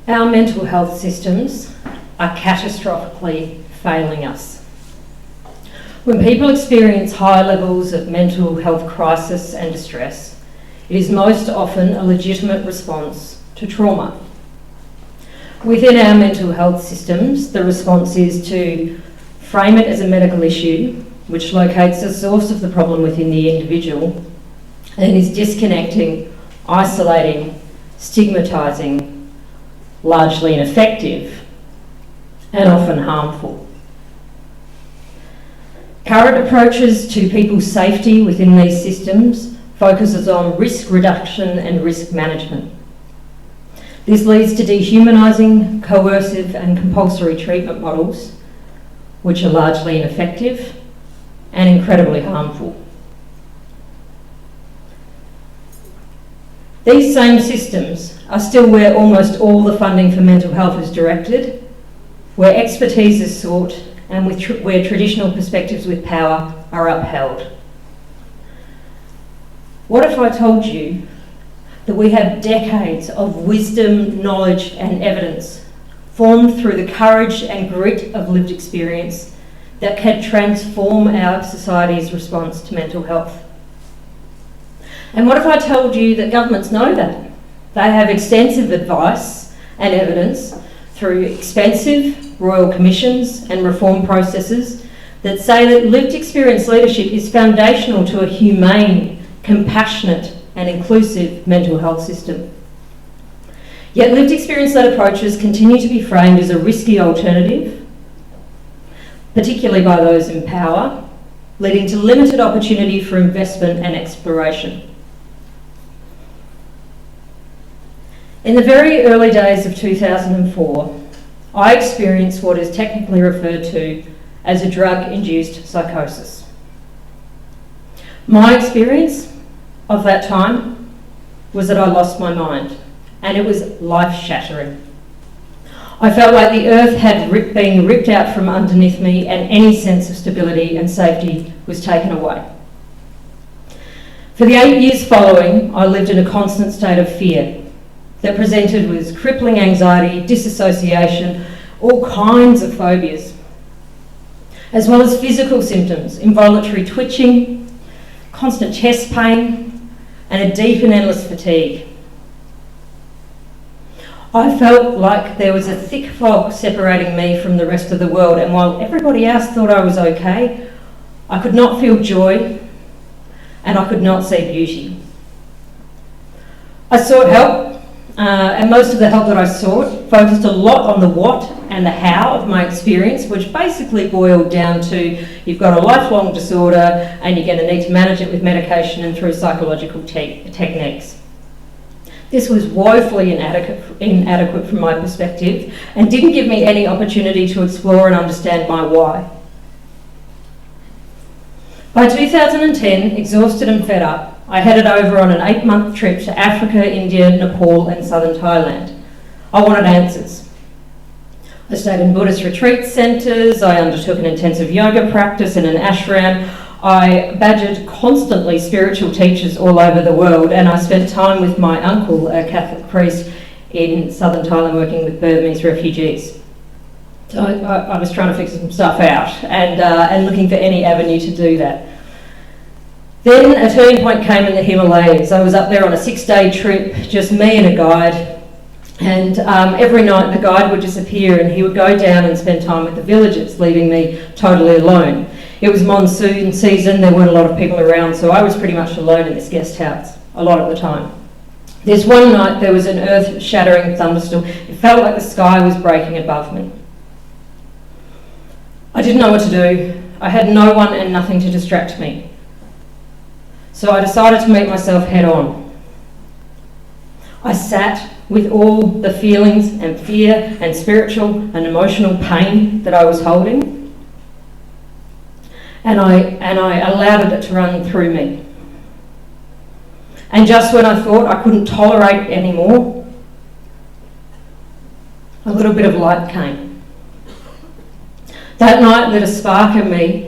Our mental health systems are catastrophically failing us. When people experience high levels of mental health crisis and distress, it is most often a legitimate response to trauma. Within our mental health systems, the response is to frame it as a medical issue, which locates the source of the problem within the individual and is disconnecting, isolating, stigmatising, largely ineffective, and often harmful. Current approaches to people's safety within these systems focuses on risk reduction and risk management. This leads to dehumanising, coercive and compulsory treatment models, which are largely ineffective and incredibly harmful. These same systems are still where almost all the funding for mental health is directed, where expertise is sought, and where traditional perspectives with power are upheld. What if I told you that we have decades of wisdom, knowledge and evidence formed through the courage and grit of lived experience that can transform our society's response to mental health? And what if I told you that governments know that? They have extensive advice and evidence through expensive royal commissions and reform processes that say that lived experience leadership is foundational to a humane, compassionate and inclusive mental health system. Yet lived experience-led approaches continue to be framed as a risky alternative, particularly by those in power, leading to limited opportunity for investment and exploration. In the very early days of 2004, I experienced what is technically referred to as a drug-induced psychosis. My experience of that time was that I lost my mind, and it was life-shattering. I felt like the earth had been ripped out from underneath me and any sense of stability and safety was taken away. For the 8 years following, I lived in a constant state of fear that presented with crippling anxiety, disassociation, all kinds of phobias, as well as physical symptoms, involuntary twitching, constant chest pain, and a deep and endless fatigue. I felt like there was a thick fog separating me from the rest of the world, and while everybody else thought I was okay, I could not feel joy and I could not see beauty. I sought help, and most of the help that I sought focused a lot on the what and the how of my experience, which basically boiled down to you've got a lifelong disorder and you're going to need to manage it with medication and through psychological techniques. This was woefully inadequate from my perspective and didn't give me any opportunity to explore and understand my why. By 2010, exhausted and fed up, I headed over on an 8-month trip to Africa, India, Nepal and southern Thailand. I wanted answers. I stayed in Buddhist retreat centres, I undertook an intensive yoga practice in an ashram, I badgered constantly spiritual teachers all over the world, and I spent time with my uncle, a Catholic priest in southern Thailand working with Burmese refugees. So I was trying to figure some stuff out and looking for any avenue to do that. Then a turning point came in the Himalayas. I was up there on a 6-day trip, just me and a guide, and every night the guide would disappear and he would go down and spend time with the villagers, leaving me totally alone. It was monsoon season, there weren't a lot of people around, so I was pretty much alone in this guest house a lot of the time. This one night there was an earth-shattering thunderstorm. It felt like the sky was breaking above me. I didn't know what to do. I had no one and nothing to distract me. So I decided to meet myself head on. I sat with all the feelings and fear and spiritual and emotional pain that I was holding, and I allowed it to run through me. And just when I thought I couldn't tolerate it anymore, a little bit of light came. That night lit a spark in me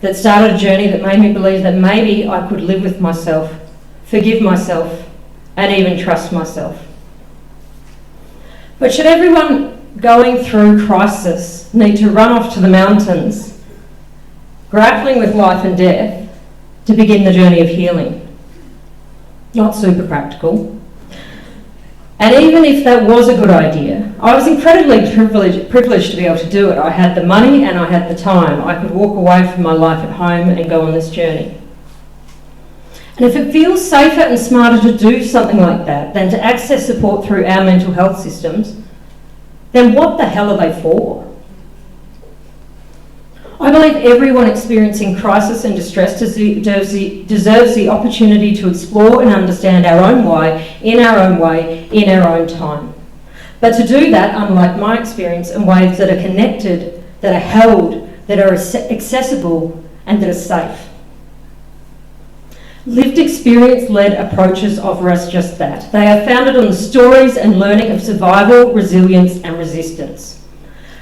that started a journey that made me believe that maybe I could live with myself, forgive myself, and even trust myself. But should everyone going through crisis need to run off to the mountains, grappling with life and death, to begin the journey of healing? Not super practical. And even if that was a good idea, I was incredibly privileged to be able to do it. I had the money and I had the time. I could walk away from my life at home and go on this journey. And if it feels safer and smarter to do something like that than to access support through our mental health systems, then what the hell are they for? I believe everyone experiencing crisis and distress deserves the opportunity to explore and understand our own why, in our own way, in our own time. But to do that, unlike my experience, in ways that are connected, that are held, that are accessible, and that are safe. Lived experience-led approaches offer us just that. They are founded on the stories and learning of survival, resilience, and resistance.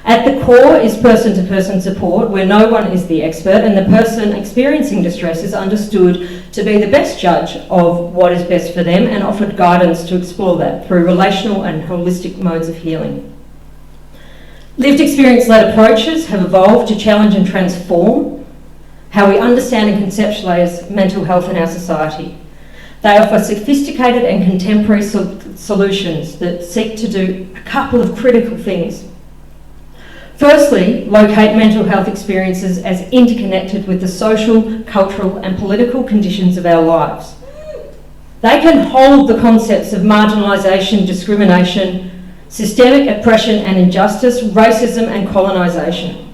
At the core is person-to-person support, where no one is the expert and the person experiencing distress is understood to be the best judge of what is best for them and offered guidance to explore that through relational and holistic modes of healing. Lived experience-led approaches have evolved to challenge and transform how we understand and conceptualise mental health in our society. They offer sophisticated and contemporary solutions that seek to do a couple of critical things. Firstly, locate mental health experiences as interconnected with the social, cultural, and political conditions of our lives. They can hold the concepts of marginalisation, discrimination, systemic oppression and injustice, racism and colonisation.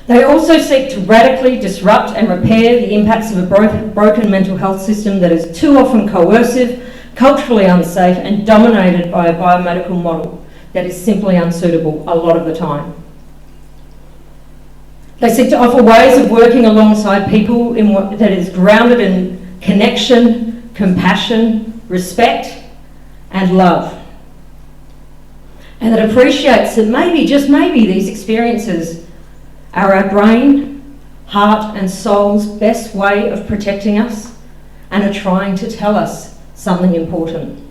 They also seek to radically disrupt and repair the impacts of a broken mental health system that is too often coercive, culturally unsafe, and dominated by a biomedical model that is simply unsuitable a lot of the time. They seek to offer ways of working alongside people that is grounded in connection, compassion, respect, and love. And that appreciates that maybe, just maybe, these experiences are our brain, heart, and soul's best way of protecting us and are trying to tell us something important.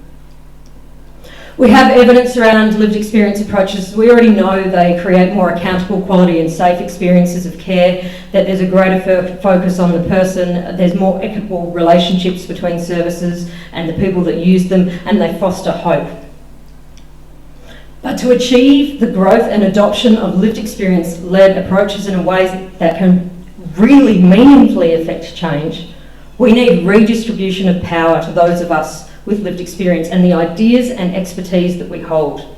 We have evidence around lived experience approaches. We already know they create more accountable, quality and safe experiences of care, that there's a greater focus on the person, there's more equitable relationships between services and the people that use them, and they foster hope. But to achieve the growth and adoption of lived experience-led approaches in a way that can really meaningfully affect change, we need redistribution of power to those of us with lived experience and the ideas and expertise that we hold.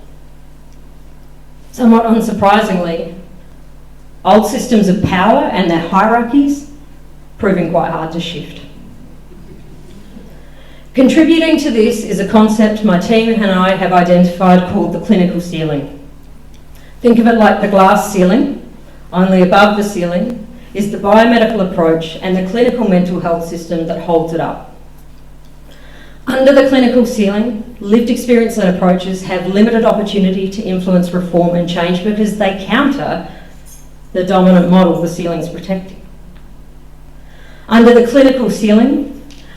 Somewhat unsurprisingly, old systems of power and their hierarchies proving quite hard to shift. Contributing to this is a concept my team and I have identified called the clinical ceiling. Think of it like the glass ceiling, only above the ceiling is the biomedical approach and the clinical mental health system that holds it up. Under the clinical ceiling, lived experience-led approaches have limited opportunity to influence reform and change because they counter the dominant model the ceiling's protecting. Under the clinical ceiling,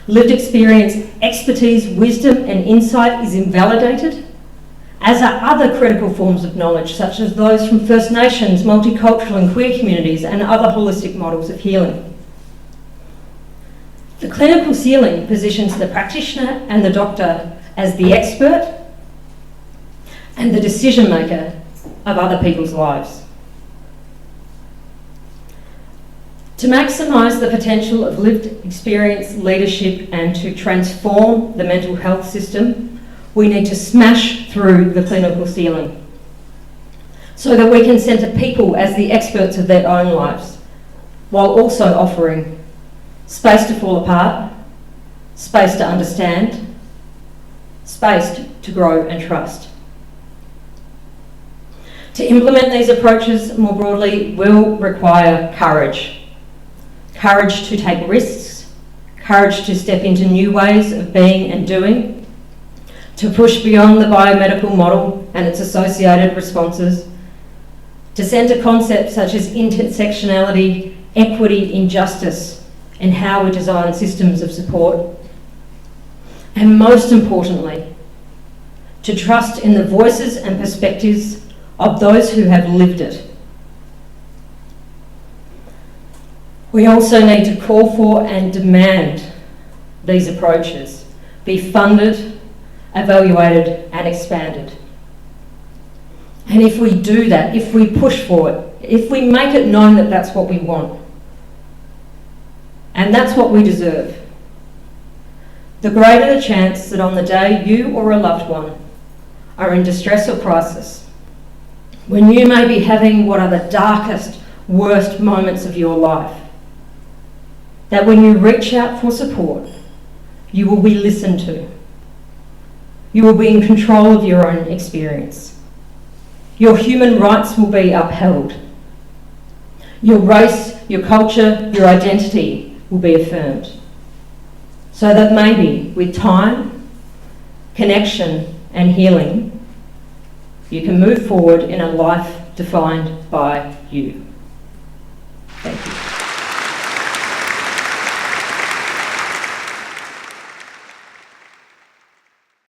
lived experience, expertise, wisdom and insight is invalidated, as are other critical forms of knowledge, such as those from First Nations, multicultural and queer communities and other holistic models of healing. The clinical ceiling positions the practitioner and the doctor as the expert and the decision maker of other people's lives. To maximise the potential of lived experience, leadership and to transform the mental health system, we need to smash through the clinical ceiling so that we can centre people as the experts of their own lives, while also offering space to fall apart, space to understand, space to grow and trust. To implement these approaches more broadly will require courage. Courage to take risks, courage to step into new ways of being and doing, to push beyond the biomedical model and its associated responses, to centre concepts such as intersectionality, equity, injustice, and how we design systems of support. And most importantly, to trust in the voices and perspectives of those who have lived it. We also need to call for and demand these approaches be funded, evaluated and expanded. And if we do that, if we push for it, if we make it known that that's what we want, and that's what we deserve, the greater the chance that on the day you or a loved one are in distress or crisis, when you may be having what are the darkest, worst moments of your life, that when you reach out for support, you will be listened to. You will be in control of your own experience. Your human rights will be upheld. Your race, your culture, your identity will be affirmed. So that maybe with time, connection and healing, you can move forward in a life defined by you.